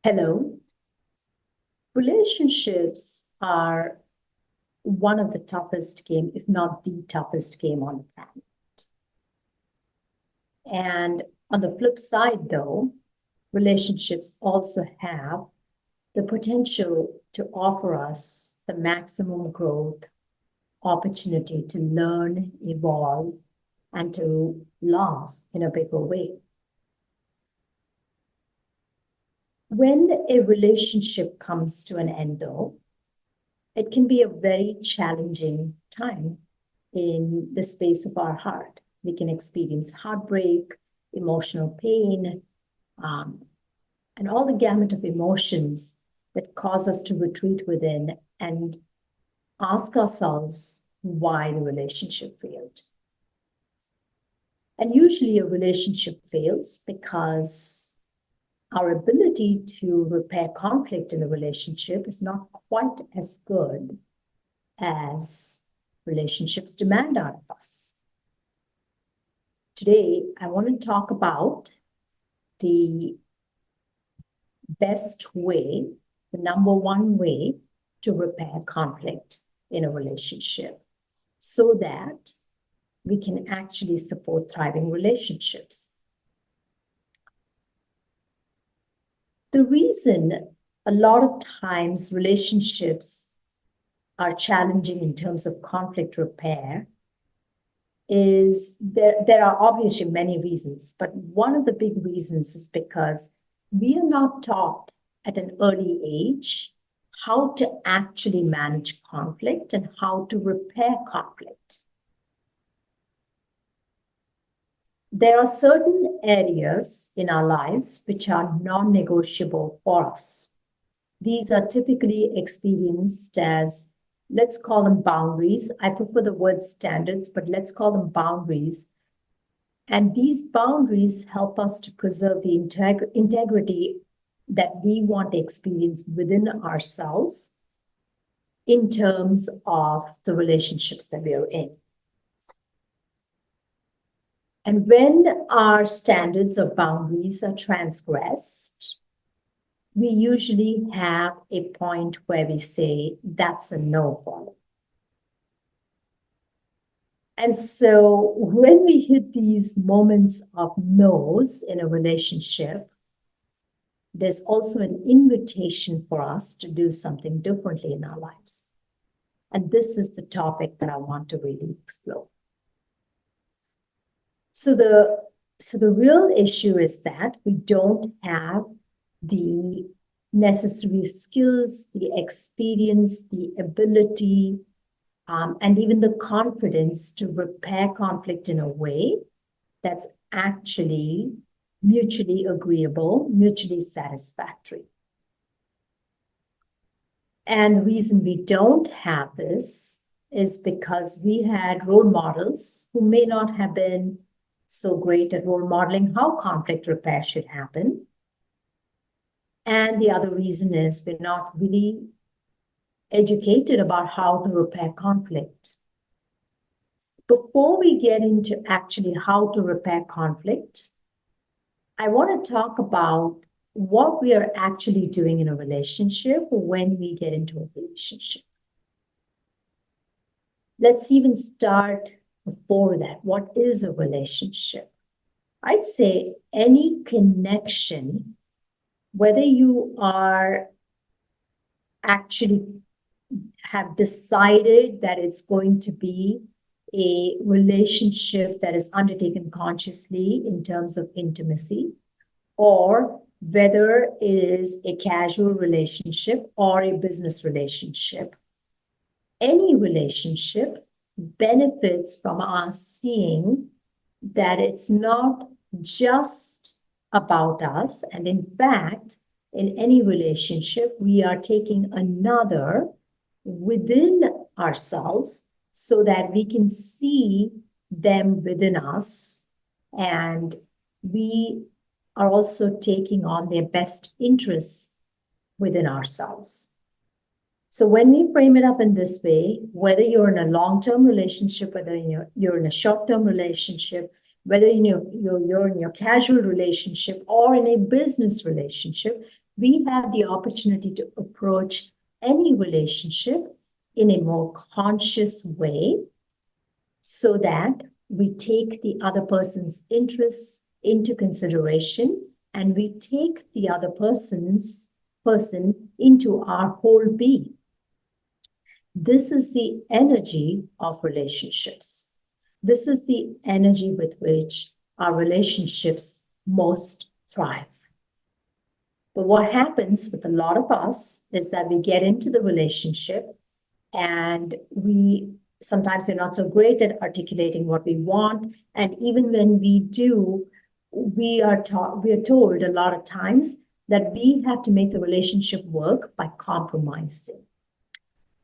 Hello. Relationships are one of the toughest game, if not the toughest game on the planet. And on the flip side, though, relationships also have the potential to offer us the maximum growth, opportunity to learn, evolve, and to laugh in a bigger way. When a relationship comes to an end, though, it can be a very challenging time in the space of our heart. We can experience heartbreak, emotional pain, and all the gamut of emotions that cause us to retreat within and ask ourselves why the relationship failed. And usually a relationship fails because our ability to repair conflict in the relationship is not quite as good as relationships demand out of us. Today, I want to talk about the best way, the number one way to repair conflict in a relationship so that we can actually support thriving relationships. The reason a lot of times relationships are challenging in terms of conflict repair is there are obviously many reasons, but one of the big reasons is because we are not taught at an early age how to actually manage conflict and how to repair conflict. There are certain areas in our lives which are non-negotiable for us. These are typically experienced as, let's call them boundaries. I prefer the word standards, but let's call them boundaries. And these boundaries help us to preserve the integrity that we want to experience within ourselves in terms of the relationships that we are in. And when our standards or boundaries are transgressed, we usually have a point where we say, that's a no for me. And so when we hit these moments of no's in a relationship, there's also an invitation for us to do something differently in our lives. And this is the topic that I want to really explore. So the real issue is that we don't have the necessary skills, the experience, the ability, and even the confidence to repair conflict in a way that's actually mutually agreeable, mutually satisfactory. And the reason we don't have this is because we had role models who may not have been so great at role modeling how conflict repair should happen. And the other reason is we're not really educated about how to repair conflict. Before we get into actually how to repair conflict, I want to talk about what we are actually doing in a relationship when we get into a relationship. Let's even start before that. What is a relationship? I'd say any connection, whether you are actually have decided that it's going to be a relationship that is undertaken consciously in terms of intimacy, or whether it is a casual relationship or a business relationship. Any relationship benefits from us seeing that it's not just about us. And in fact, in any relationship, we are taking another within ourselves so that we can see them within us. And we are also taking on their best interests within ourselves. So when we frame it up in this way, whether you're in a long-term relationship, whether you're in a short-term relationship, whether you're in your casual relationship or in a business relationship, we have the opportunity to approach any relationship in a more conscious way so that we take the other person's interests into consideration and we take the other person into our whole being. This is the energy of relationships. This is the energy with which our relationships most thrive. But what happens with a lot of us is that we get into the relationship and sometimes we're not so great at articulating what we want. And even when we do, we are told a lot of times that we have to make the relationship work by compromising.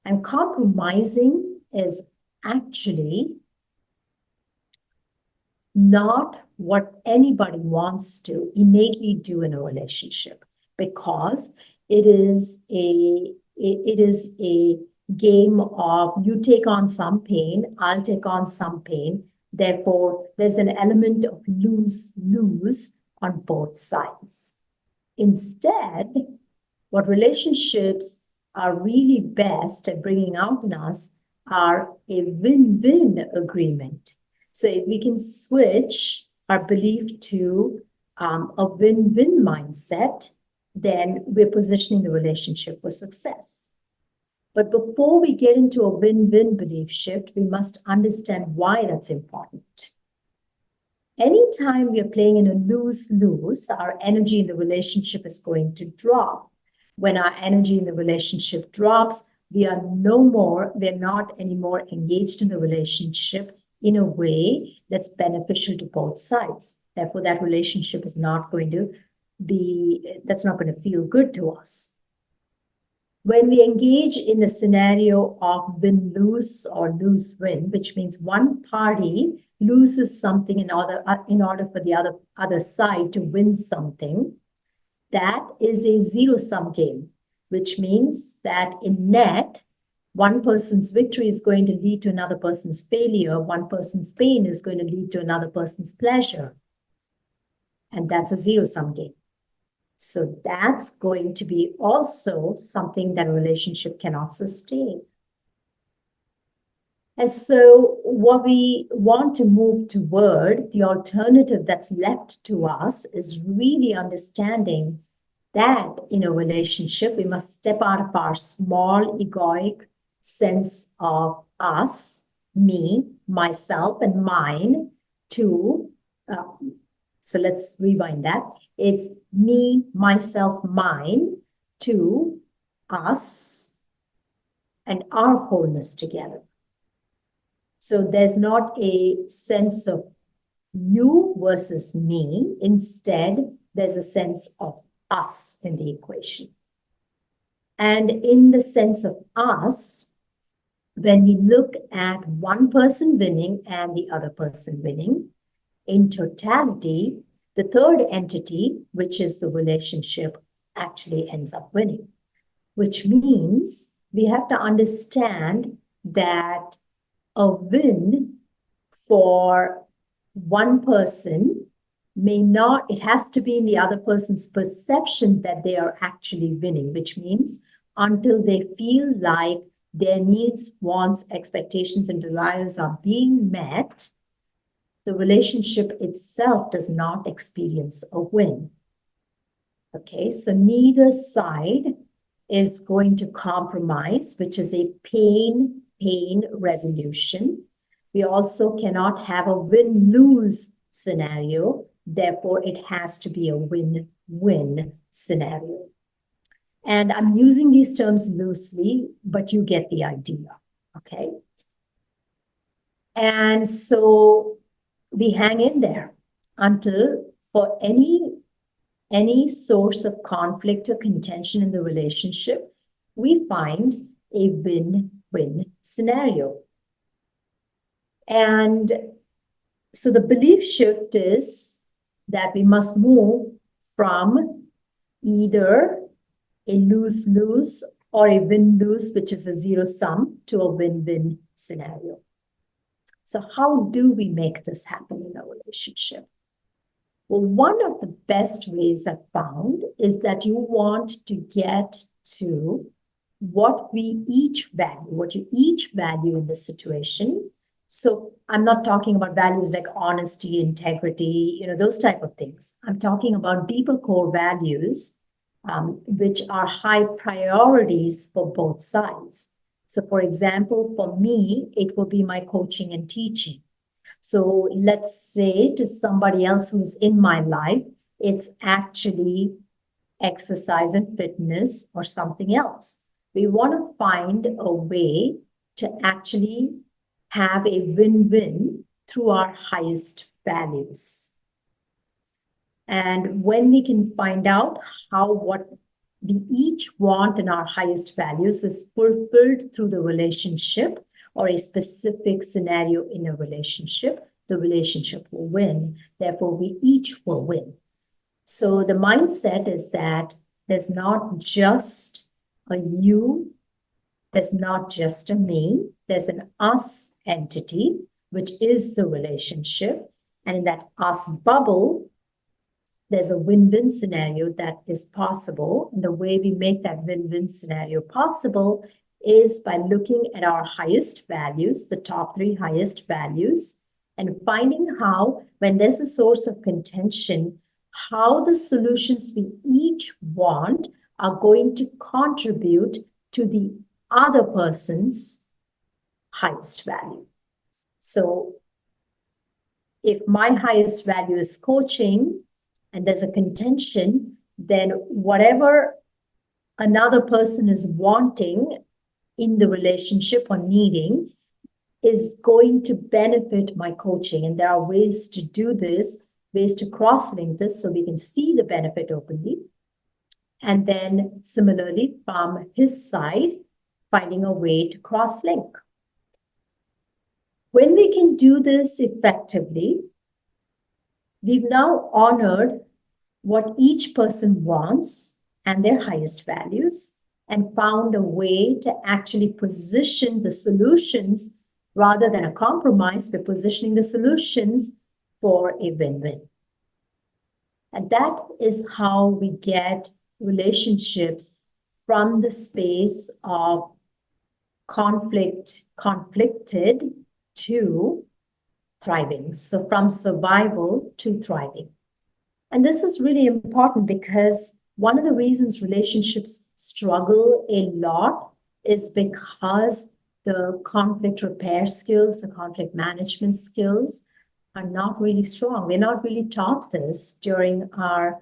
And compromising is actually not what anybody wants to innately do in a relationship, because it is a game of you take on some pain, I'll take on some pain. Therefore, there's an element of lose-lose on both sides. Instead, what relationships are really best at bringing out in us are a win-win agreement. So if we can switch our belief to a win-win mindset, then we're positioning the relationship for success. But before we get into a win-win belief shift, we must understand why that's important. Anytime we are playing in a lose-lose, our energy in the relationship is going to drop. When our energy in the relationship drops, we're not anymore engaged in the relationship in a way that's beneficial to both sides. Therefore, that relationship is not going to feel good to us. When we engage in the scenario of win-lose or lose-win, which means one party loses something in order for the other side to win something, that is a zero-sum game, which means that in net, one person's victory is going to lead to another person's failure. One person's pain is going to lead to another person's pleasure. And that's a zero-sum game. So that's going to be also something that a relationship cannot sustain. And so what we want to move toward, the alternative that's left to us, is really understanding that in a relationship, we must step out of our small egoic sense of us, me, myself, and mine to, so let's rewind that. It's me, myself, mine to us and our wholeness together. So there's not a sense of you versus me. Instead, there's a sense of us in the equation. And in the sense of us, when we look at one person winning and the other person winning, in totality, the third entity, which is the relationship, actually ends up winning, which means we have to understand that a win for one person it has to be in the other person's perception that they are actually winning, which means until they feel like their needs, wants, expectations, and desires are being met, the relationship itself does not experience a win. Okay, so neither side is going to compromise, which is a pain resolution. We also cannot have a win-lose scenario. Therefore, it has to be a win-win scenario. And I'm using these terms loosely, but you get the idea, okay? And so we hang in there until for any source of conflict or contention in the relationship, we find a win-win scenario. And so the belief shift is that we must move from either a lose-lose or a win-lose, which is a zero-sum, to a win-win scenario. So how do we make this happen in a relationship? Well, one of the best ways I've found is that you want to get to what we each value, what you each value in the situation. So I'm not talking about values like honesty, integrity, those type of things. I'm talking about deeper core values, which are high priorities for both sides. So for example, for me, it will be my coaching and teaching. So let's say to somebody else who's in my life, it's actually exercise and fitness or something else. We want to find a way to actually have a win-win through our highest values. And when we can find out how what we each want in our highest values is fulfilled through the relationship or a specific scenario in a relationship, the relationship will win. Therefore, we each will win. So the mindset is that there's not just a you, there's not just a me, there's an us entity, which is the relationship. And in that us bubble, there's a win-win scenario that is possible. And the way we make that win-win scenario possible is by looking at our highest values, the top 3 highest values, and finding how, when there's a source of contention, how the solutions we each want are going to contribute to the other person's highest value. So if my highest value is coaching and there's a contention, then whatever another person is wanting in the relationship or needing is going to benefit my coaching. And there are ways to do this, ways to cross-link this so we can see the benefit openly. And then similarly, from his side, finding a way to cross-link. When we can do this effectively, we've now honored what each person wants and their highest values and found a way to actually position the solutions rather than a compromise. We're positioning the solutions for a win-win. And that is how we get relationships from the space of conflicted to thriving. So from survival to thriving. And this is really important because one of the reasons relationships struggle a lot is because the conflict repair skills, the conflict management skills are not really strong. We're not really taught this during our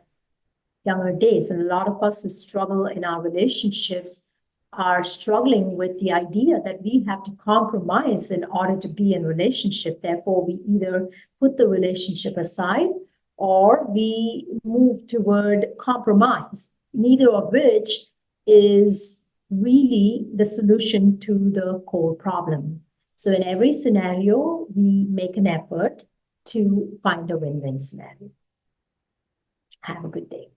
younger days. And a lot of us who struggle in our relationships are struggling with the idea that we have to compromise in order to be in a relationship. Therefore, we either put the relationship aside or we move toward compromise, neither of which is really the solution to the core problem. So in every scenario, we make an effort to find a win-win scenario. Have a good day.